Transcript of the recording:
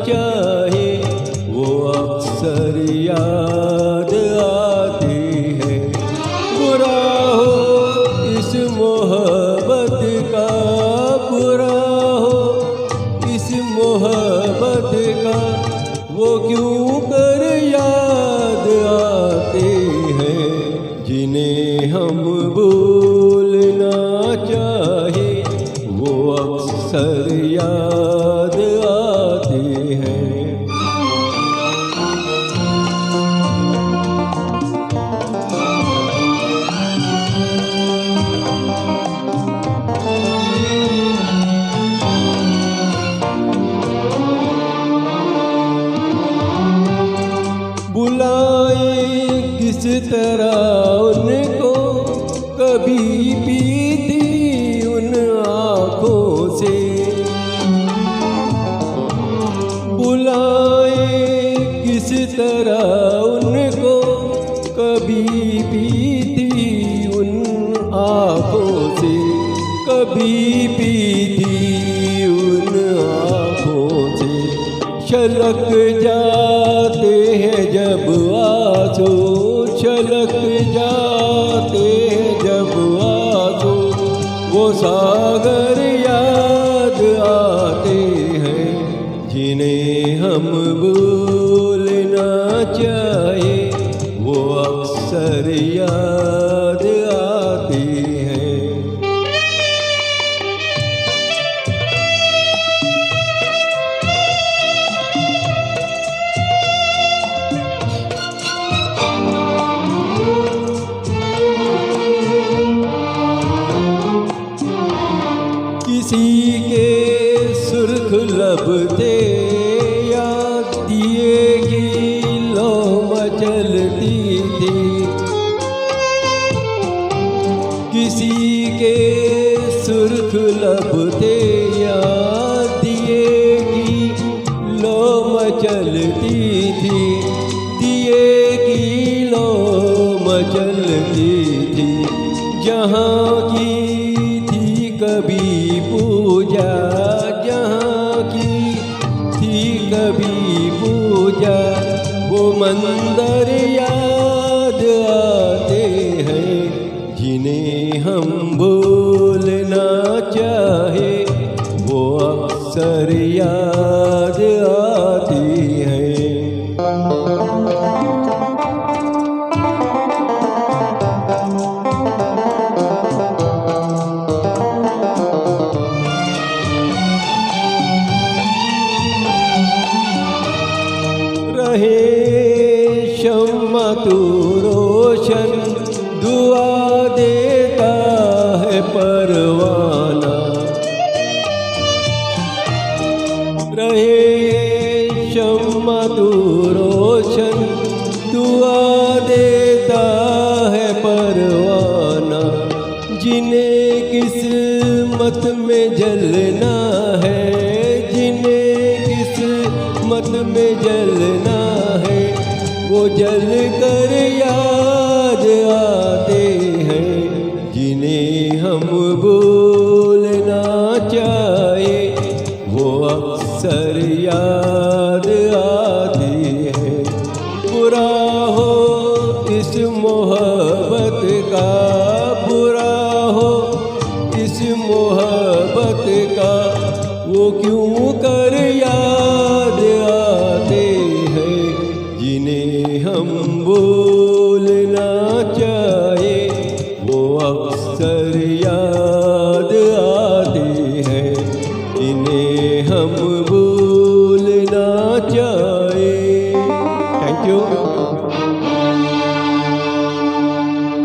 चाहे वो अक्सर याद आती है। बुरा हो इस मोहब्बत का, बुरा हो इस मोहब्बत का, वो क्यों कर याद आते हैं जिन्हें हम भूलना चाहे वो अक्सर याद आते हैं। बुलाए किस तरह उनको, कभी पीती उन आँखों से। बुलाए किस तरह उनको, कभी पीती उन आँखों से, कभी पीती उन आँखों से। छलक जाते हैं जब आंसू, छलक जाते हैं जब आंसू, वो सागर याद आते हैं जिन्हें हम भूलना चाहे वो अक्सर याद आते हैं। किसी के सुर्ख लब थे याद दिए की लो मचलती थी। किसी के सुर्ख लब थे याद दिए की लो मचलती थी, दिए की लो मचलती थी। जहाँ की कभी पूजा, जहाँ की थी कभी पूजा, वो मंदिर याद आते हैं जिन्हें हम भूलना चाहे वो अक्सर याद आती हैं। रहे शम्मा तू रोशन, दुआ देता है परवाना। रहे शम्मा तू रोशन, दुआ देता है परवाना। जिन्हें किस्मत में जलना है, जिन्हें किस्मत में जलना है, वो जल कर याद आते हैं जिन्हें हम भूलना चाहे वो अक्सर याद आते हैं। बुरा हो इस मोहब्बत का, बुरा हो इस मोहब्बत का, वो क्यों कर याद आते हैं जिन्हें हम भूलना चाहे वो अक्सर याद